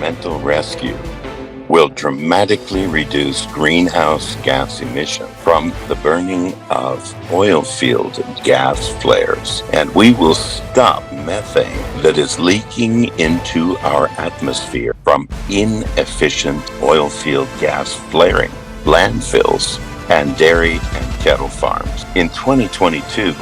environmental rescue will dramatically reduce greenhouse gas emission from the burning of oil field gas flares, and we will stop methane that is leaking into our atmosphere from inefficient oil field gas flaring, landfills, and dairy and cattle farms. In 2022,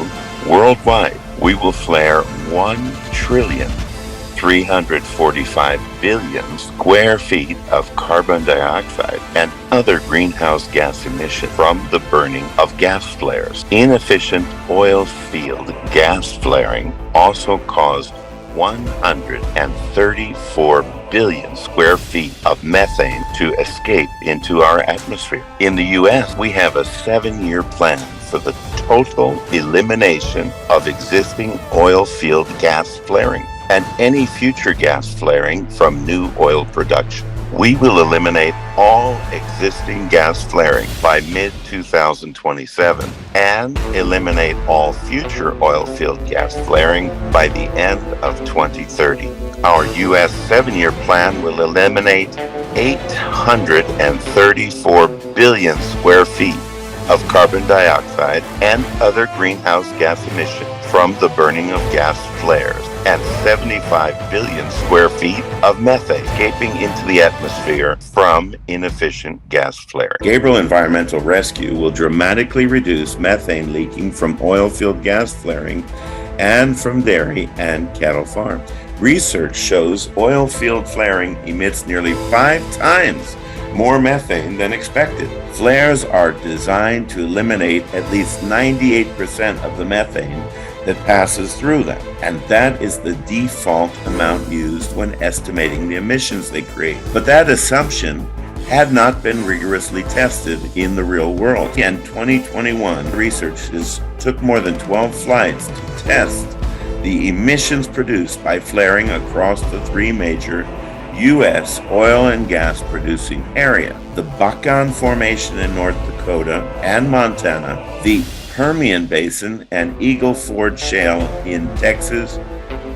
worldwide, we will flare 1,345 billion square feet of carbon dioxide and other greenhouse gas emission from the burning of gas flares. Inefficient oil field gas flaring also caused 134 billion square feet of methane to escape into our atmosphere. In the U.S., we have a 7-year plan for the total elimination of existing oil field gas flaring and any future gas flaring from new oil production. We will eliminate all existing gas flaring by mid-2027 and eliminate all future oil field gas flaring by the end of 2030. Our U.S. 7-year plan will eliminate 834 billion square feet of carbon dioxide and other greenhouse gas emissions from the burning of gas flares and 75 billion square feet of methane escaping into the atmosphere from inefficient gas flaring. Gabriel Environmental Rescue will dramatically reduce methane leaking from oil field gas flaring and from dairy and cattle farms. Research shows oil field flaring emits nearly 5 times more methane than expected. Flares are designed to eliminate at least 98% of the methane that passes through them, and that is the default amount used when estimating the emissions they create. But that assumption had not been rigorously tested in the real world. In 2021, researchers took more than 12 flights to test the emissions produced by flaring across the 3 major U.S. oil and gas producing area: the Bakken Formation in North Dakota and Montana, the Permian Basin and Eagle Ford Shale in Texas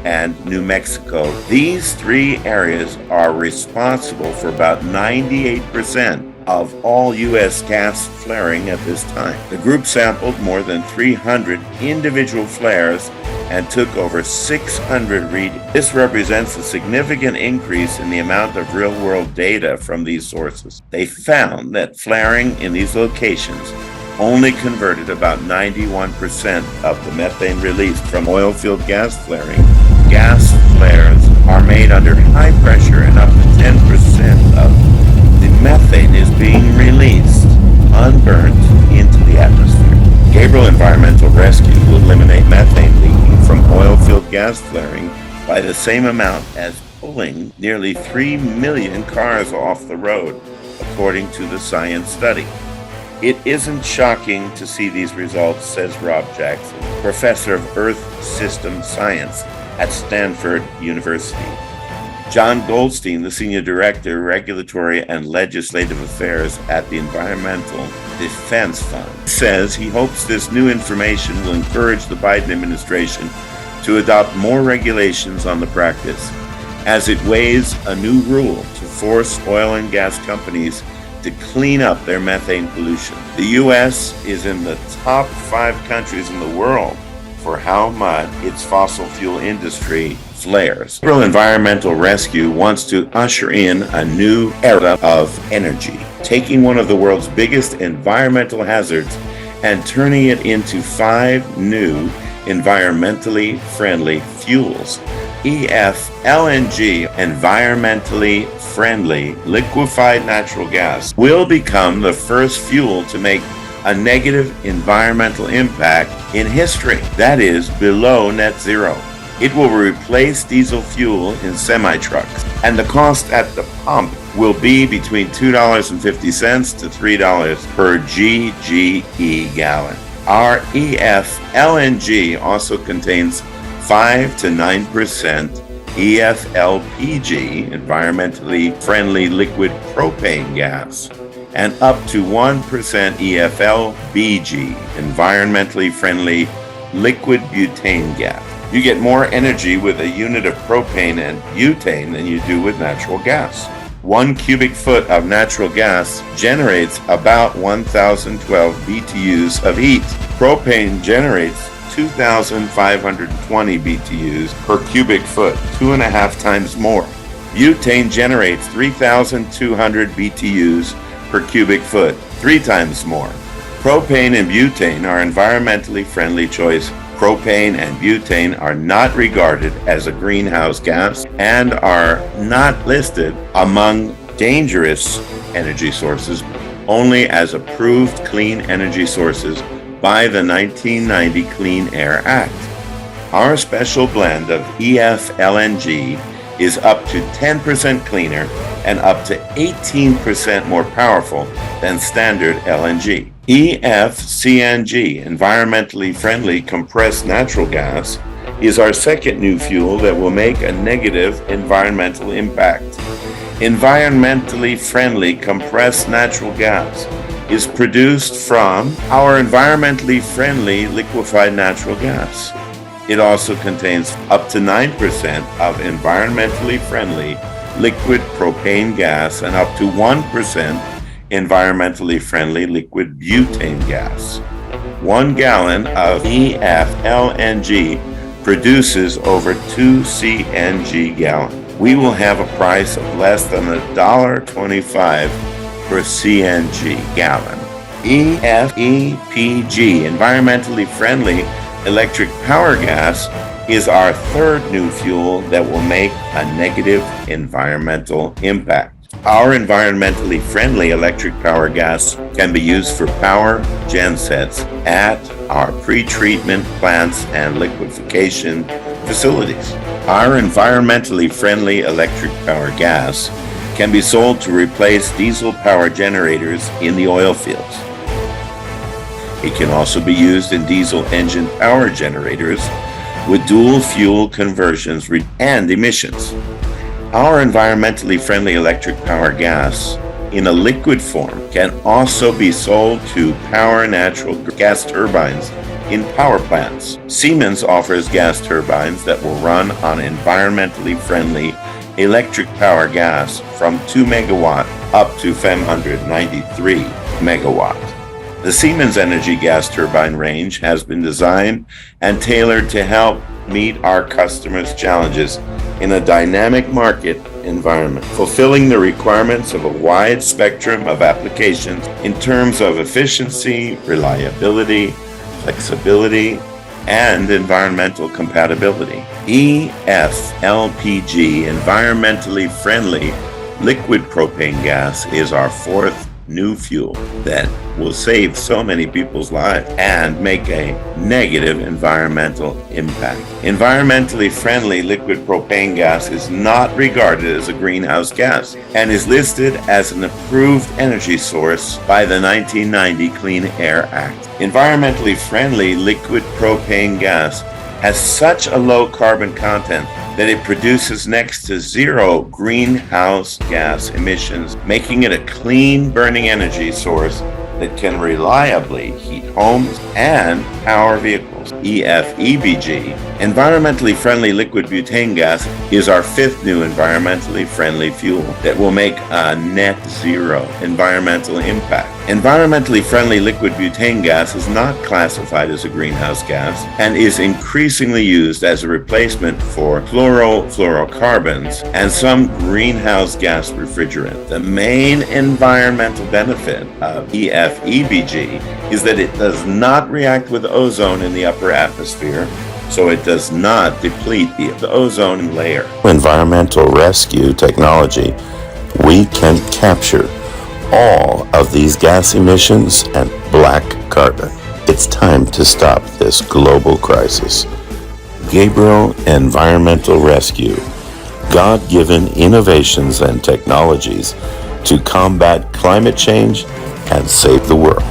and New Mexico. These 3 areas are responsible for about 98% of all U.S. gas flaring at this time. The group sampled more than 300 individual flares and took over 600 readings. This represents a significant increase in the amount of real-world data from these sources. They found that flaring in these locations only converted about 91% of the methane released from oil field gas flaring. Gas flares are made under high pressure, and up to 10% of the methane is being released unburnt into the atmosphere. Gabriel Environmental Rescue will eliminate methane leaking from oil field gas flaring by the same amount as pulling nearly 3 million cars off the road, according to the science study. It isn't shocking to see these results, says Rob Jackson, professor of Earth System Science at Stanford University. John Goldstein, the Senior Director, Regulatory and Legislative Affairs at the Environmental Defense Fund, says he hopes this new information will encourage the Biden administration to adopt more regulations on the practice, as it weighs a new rule to force oil and gas companies to clean up their methane pollution. The U.S. is in the top 5 countries in the world for how much its fossil fuel industry flares. Gabriel Environmental Rescue wants to usher in a new era of energy, taking one of the world's biggest environmental hazards and turning it into 5 new environmentally friendly fuels. LNG, environmentally friendly liquefied natural gas, will become the first fuel to make a negative environmental impact in history, that is, below net zero. It will replace diesel fuel in semi-trucks, and the cost at the pump will be between $2.50 to $3 per GGE gallon. Our LNG also contains 5 to 9% EFLPG, environmentally friendly liquid propane gas, and up to 1% EFLBG, environmentally friendly liquid butane gas. You get more energy with a unit of propane and butane than you do with natural gas. 1 cubic foot of natural gas generates about 1,012 BTUs of heat. Propane generates 2,520 BTUs per cubic foot, 2.5 times more. Butane generates 3,200 BTUs per cubic foot, 3 times more. Propane and butane are environmentally friendly choices. Propane and butane are not regarded as a greenhouse gas and are not listed among dangerous energy sources, only as approved clean energy sources by the 1990 Clean Air Act. Our special blend of EF-LNG is up to 10% cleaner and up to 18% more powerful than standard LNG. EF-CNG, environmentally friendly compressed natural gas, is our second new fuel that will make a negative environmental impact. Environmentally friendly compressed natural gas is produced from our environmentally friendly liquefied natural gas. It also contains up to 9% of environmentally friendly liquid propane gas and up to 1% environmentally friendly liquid butane gas. 1 gallon of EF-LNG produces over 2 CNG gallons. We will have a price of less than $1.25 per CNG gallon. EPG, environmentally friendly electric power gas, is our third new fuel that will make a negative environmental impact. Our environmentally friendly electric power gas can be used for power gensets at our pretreatment plants and liquefaction facilities. Our environmentally friendly electric power gas can be sold to replace diesel power generators in the oil fields. It can also be used in diesel engine power generators with dual fuel conversions and emissions. Our environmentally friendly electric power gas in a liquid form can also be sold to power natural gas turbines in power plants. Siemens offers gas turbines that will run on environmentally friendly electric power gas from 2 megawatt up to 593 megawatt. The Siemens Energy gas turbine range has been designed and tailored to help meet our customers' challenges in a dynamic market environment, fulfilling the requirements of a wide spectrum of applications in terms of efficiency, reliability, flexibility, and environmental compatibility. EF-LPG, environmentally friendly liquid propane gas, is our fourth new fuel that will save so many people's lives and make a negative environmental impact. Environmentally friendly liquid propane gas is not regarded as a greenhouse gas and is listed as an approved energy source by the 1990 Clean Air Act. Environmentally friendly liquid propane gas has such a low carbon content that it produces next to zero greenhouse gas emissions, making it a clean burning energy source that can reliably heat homes and power vehicles. EF-EBG, environmentally friendly liquid butane gas, is our fifth new environmentally friendly fuel that will make a net zero environmental impact. Environmentally friendly liquid butane gas is not classified as a greenhouse gas and is increasingly used as a replacement for chlorofluorocarbons and some greenhouse gas refrigerant. The main environmental benefit of EF-EBG is that it does not react with ozone in the upper atmosphere, so it does not deplete the ozone layer. Environmental rescue technology, we can capture all of these gas emissions and black carbon. It's time to stop this global crisis. Gabriel Environmental Rescue, God-given innovations and technologies to combat climate change and save the world.